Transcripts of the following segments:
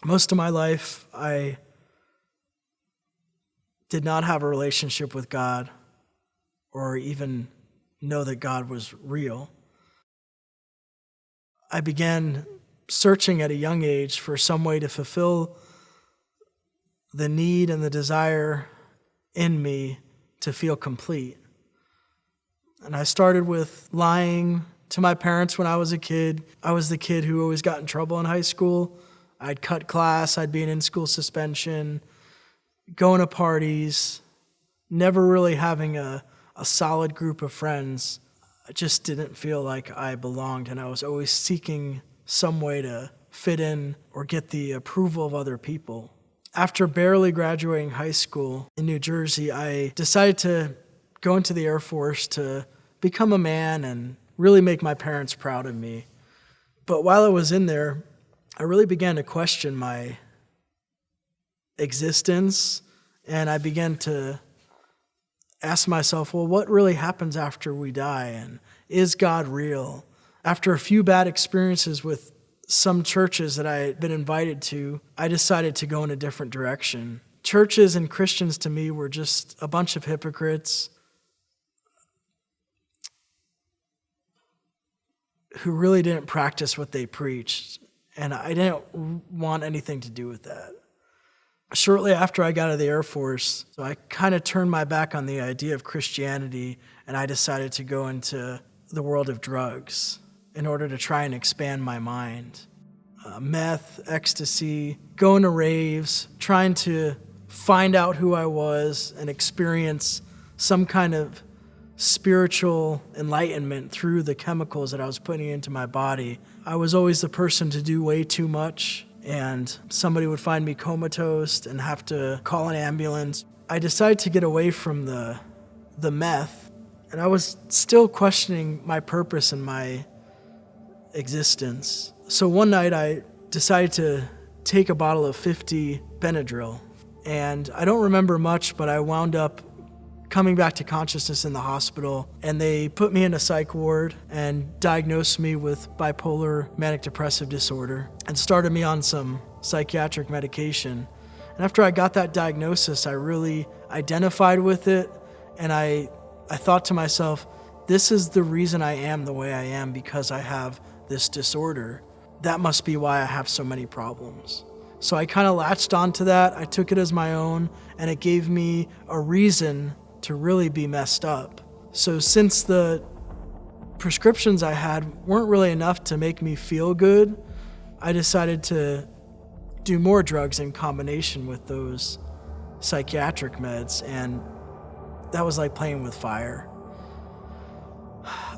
Most of my life, I did not have a relationship with God or even know that God was real. I began searching at a young age for some way to fulfill the need and the desire in me to feel complete. And I started with lying to my parents when I was a kid. I was the kid who always got in trouble in high school. I'd cut class, I'd be in in-school suspension, going to parties, never really having a solid group of friends. I just didn't feel like I belonged, and I was always seeking some way to fit in or get the approval of other people. After barely graduating high school in New Jersey, I decided to go into the Air Force to become a man and really make my parents proud of me. But while I was in there, I really began to question my existence, and I began to ask myself, well, what really happens after we die, and is God real? After a few bad experiences with some churches that I had been invited to, I decided to go in a different direction. Churches and Christians to me were just a bunch of hypocrites who really didn't practice what they preached, and I didn't want anything to do with that. Shortly after I got out of the Air Force, so I kind of turned my back on the idea of Christianity, and I decided to go into the world of drugs in order to try and expand my mind. Meth, ecstasy, going to raves, trying to find out who I was and experience some kind of spiritual enlightenment through the chemicals that I was putting into my body. I was always the person to do way too much, and somebody would find me comatose and have to call an ambulance. I decided to get away from the meth, and I was still questioning my purpose and my existence. So one night I decided to take a bottle of 50 Benadryl, and I don't remember much, but I wound up coming back to consciousness in the hospital, and they put me in a psych ward and diagnosed me with bipolar manic depressive disorder and started me on some psychiatric medication. And after I got that diagnosis, I really identified with it, and I thought to myself, this is the reason I am the way I am, because I have this disorder. That must be why I have so many problems. So I kind of latched onto that. I took it as my own, and it gave me a reason to really be messed up. So since the prescriptions I had weren't really enough to make me feel good, I decided to do more drugs in combination with those psychiatric meds, and that was like playing with fire.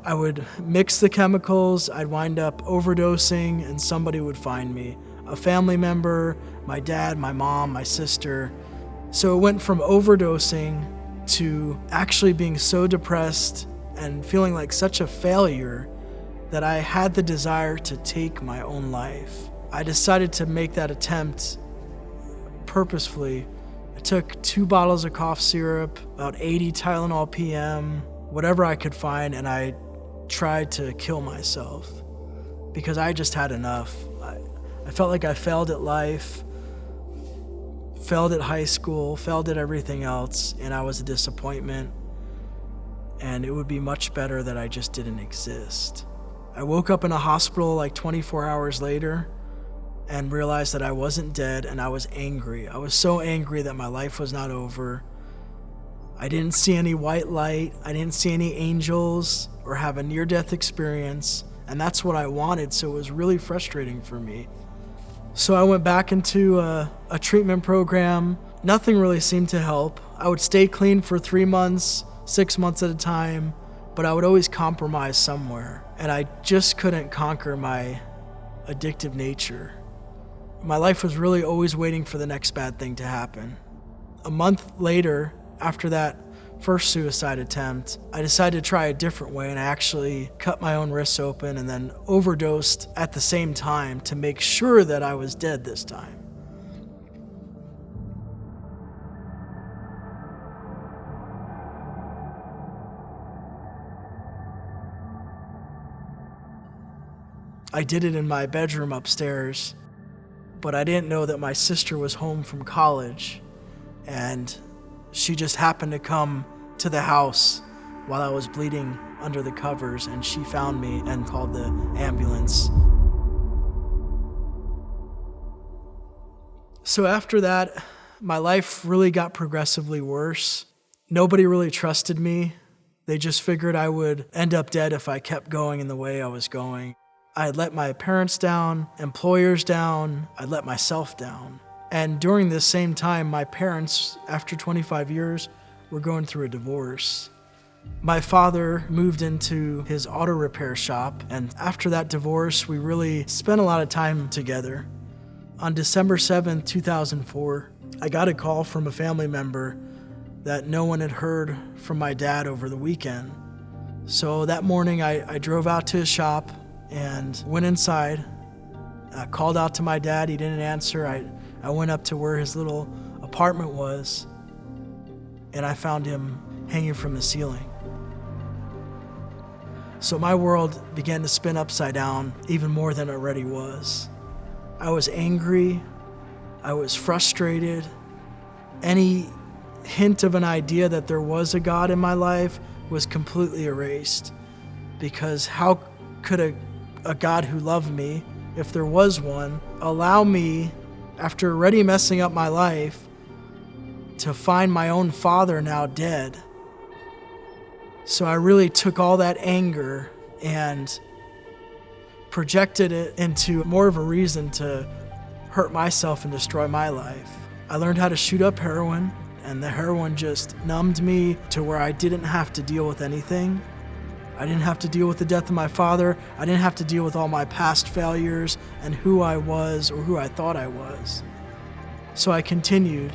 I would mix the chemicals, I'd wind up overdosing, and somebody would find me. A family member, my dad, my mom, my sister. So it went from overdosing to actually being so depressed and feeling like such a failure that I had the desire to take my own life. I decided to make that attempt purposefully. I took 2 bottles of cough syrup, about 80 Tylenol PM, whatever I could find, and I tried to kill myself because I just had enough. I felt like I failed at life, failed at high school, failed at everything else, and I was a disappointment, and it would be much better that I just didn't exist. I woke up in a hospital like 24 hours later and realized that I wasn't dead, and I was angry. I was so angry that my life was not over. I didn't see any white light, I didn't see any angels or have a near-death experience, and that's what I wanted, so it was really frustrating for me. So I went back into a treatment program. Nothing really seemed to help. I would stay clean for 3 months, 6 months at a time, but I would always compromise somewhere. And I just couldn't conquer my addictive nature. My life was really always waiting for the next bad thing to happen. A month later, after that first suicide attempt, I decided to try a different way, and I actually cut my own wrists open and then overdosed at the same time to make sure that I was dead this time. I did it in my bedroom upstairs. but I didn't know that my sister was home from college, and she just happened to come to the house while I was bleeding under the covers, and she found me and called the ambulance. So after that, my life really got progressively worse. Nobody really trusted me. They just figured I would end up dead if I kept going in the way I was going. I had let my parents down, employers down, I'd let myself down. And during this same time, my parents, after 25 years, were going through a divorce. My father moved into his auto repair shop, and after that divorce, we really spent a lot of time together. On December 7th, 2004, I got a call from a family member that no one had heard from my dad over the weekend. So that morning, I drove out to his shop and went inside. I called out to my dad. He didn't answer. I went up to where his little apartment was, and I found him hanging from the ceiling. So my world began to spin upside down even more than it already was. I was angry. I was frustrated. Any hint of an idea that there was a God in my life was completely erased, because how could a God who loved me, if there was one, allow me, after already messing up my life, to find my own father now dead? So I really took all that anger and projected it into more of a reason to hurt myself and destroy my life. I learned how to shoot up heroin, and the heroin just numbed me to where I didn't have to deal with anything. I didn't have to deal with the death of my father. I didn't have to deal with all my past failures and who I was or who I thought I was. So I continued.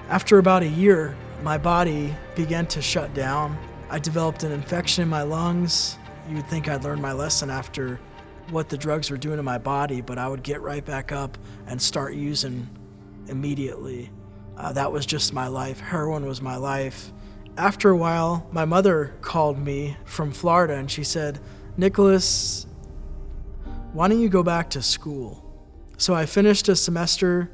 After about a year, my body began to shut down. I developed an infection in my lungs. You would think I'd learned my lesson after what the drugs were doing to my body, but I would get right back up and start using immediately. That was just my life. Heroin was my life. After a while, my mother called me from Florida, and she said, "Nicholas, why don't you go back to school?" So I finished a semester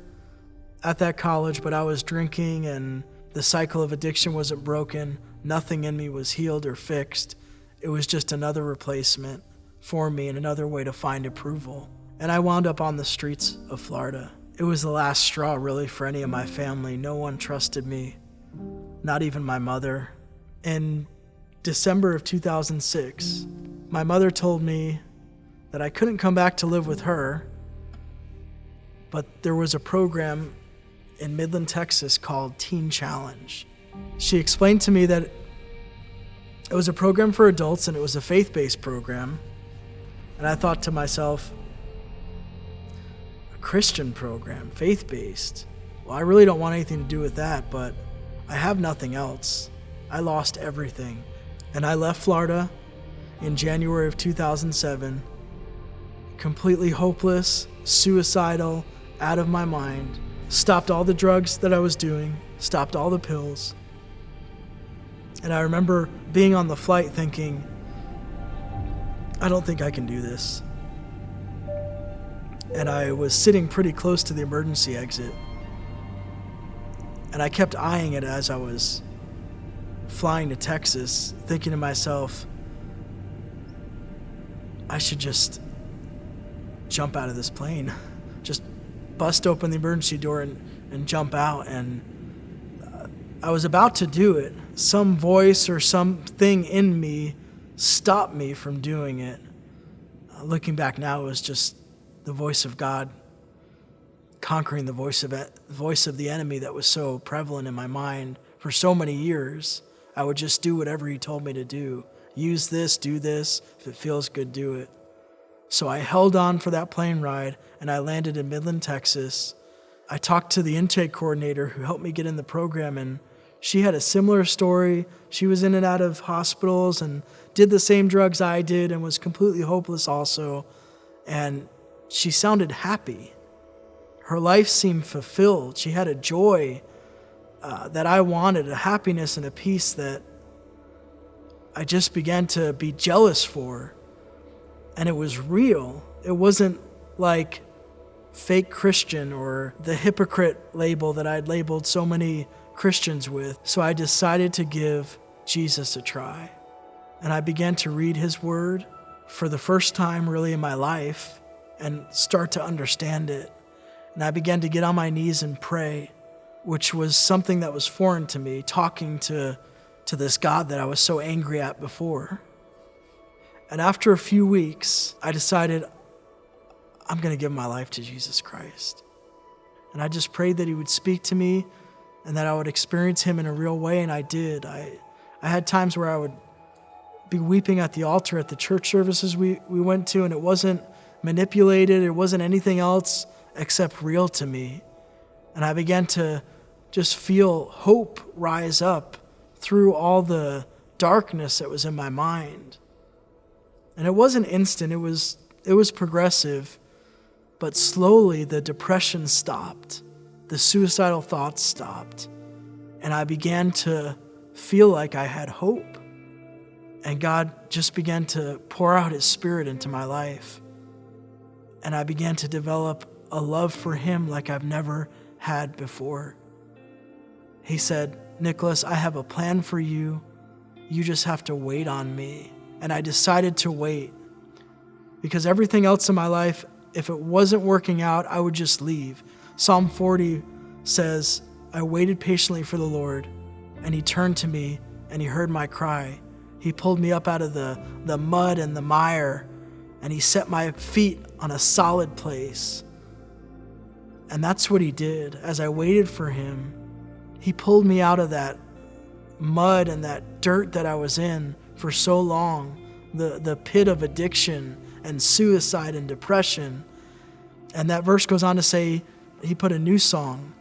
at that college, but I was drinking, and the cycle of addiction wasn't broken. Nothing in me was healed or fixed. It was just another replacement for me and another way to find approval. And I wound up on the streets of Florida. It was the last straw, really, for any of my family. No one trusted me, not even my mother. In December of 2006, my mother told me that I couldn't come back to live with her, but there was a program in Midland, Texas called Teen Challenge. She explained to me that it was a program for adults and it was a faith-based program. And I thought to myself, a Christian program, faith-based. Well, I really don't want anything to do with that, but I have nothing else. I lost everything. And I left Florida in January of 2007, completely hopeless, suicidal, out of my mind. Stopped all the drugs that I was doing, stopped all the pills. And I remember being on the flight thinking, I don't think I can do this. And I was sitting pretty close to the emergency exit. And I kept eyeing it as I was flying to Texas, thinking to myself, I should just jump out of this plane. Just bust open the emergency door and jump out. And I was about to do it. Some voice or something in me stopped me from doing it. Looking back now, it was just the voice of God conquering the voice of the enemy that was so prevalent in my mind for so many years. I would just do whatever he told me to do. Use this, do this. If it feels good, do it. So I held on for that plane ride, and I landed in Midland, Texas. I talked to the intake coordinator who helped me get in the program, and she had a similar story. She was in and out of hospitals and did the same drugs I did and was completely hopeless also. And she sounded happy. Her life seemed fulfilled. She had a joy that I wanted, a happiness and a peace that I just began to be jealous for. And it was real. It wasn't like fake Christian or the hypocrite label that I'd labeled so many Christians with. So I decided to give Jesus a try. And I began to read his word for the first time really in my life and start to understand it. And I began to get on my knees and pray, which was something that was foreign to me, talking to this God that I was so angry at before. And after a few weeks, I decided I'm going to give my life to Jesus Christ. And I just prayed that he would speak to me and that I would experience him in a real way, and I did. I had times where I would be weeping at the altar at the church services we went to, and it wasn't manipulated, it wasn't anything else except real to me. And I began to just feel hope rise up through all the darkness that was in my mind. And it wasn't instant, it was progressive, but slowly the depression stopped, the suicidal thoughts stopped, and I began to feel like I had hope. And God just began to pour out his Spirit into my life. And I began to develop a love for him like I've never had before. He said, "Nicholas, I have a plan for you. You just have to wait on me." And I decided to wait because everything else in my life, if it wasn't working out, I would just leave. Psalm 40 says, "I waited patiently for the Lord, and he turned to me and he heard my cry. He pulled me up out of the mud and the mire, and he set my feet on a solid place." And that's what he did. As I waited for him, he pulled me out of that mud and that dirt that I was in for so long, the pit of addiction and suicide and depression. And that verse goes on to say, he put a new song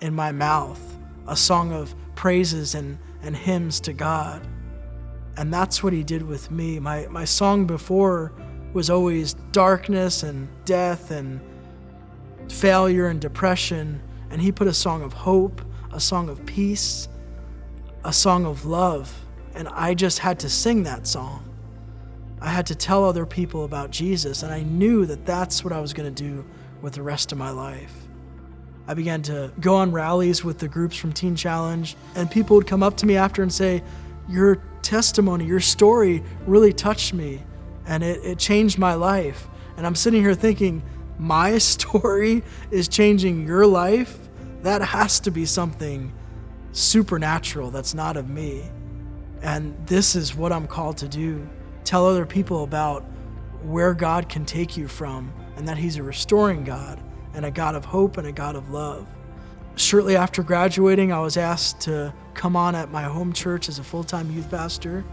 in my mouth, a song of praises and hymns to God. And that's what he did with me. My song before was always darkness and death and failure and depression. And he put a song of hope, a song of peace, a song of love. And I just had to sing that song. I had to tell other people about Jesus. And I knew that that's what I was going to do with the rest of my life. I began to go on rallies with the groups from Teen Challenge. And people would come up to me after and say, "Your testimony, your story really touched me. And it changed my life." And I'm sitting here thinking, my story is changing your life? That has to be something supernatural that's not of me. And this is what I'm called to do. Tell other people about where God can take you from, and that he's a restoring God and a God of hope and a God of love. Shortly after graduating, I was asked to come on at my home church as a full-time youth pastor.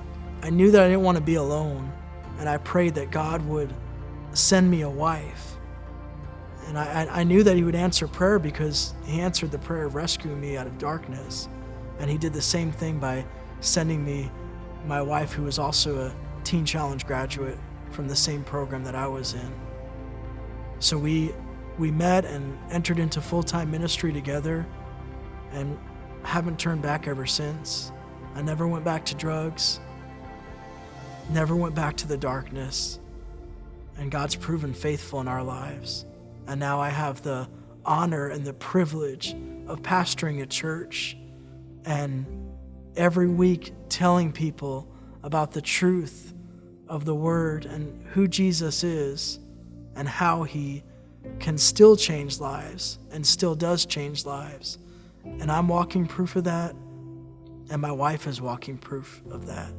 I knew that I didn't want to be alone, and I prayed that God would send me a wife. And I knew that he would answer prayer because he answered the prayer of rescuing me out of darkness. And he did the same thing by sending me my wife, who was also a Teen Challenge graduate from the same program that I was in. So we met and entered into full-time ministry together and haven't turned back ever since. I never went back to drugs, never went back to the darkness, and God's proven faithful in our lives. And now I have the honor and the privilege of pastoring a church and every week telling people about the truth of the Word and who Jesus is and how he can still change lives and still does change lives. And I'm walking proof of that, and my wife is walking proof of that.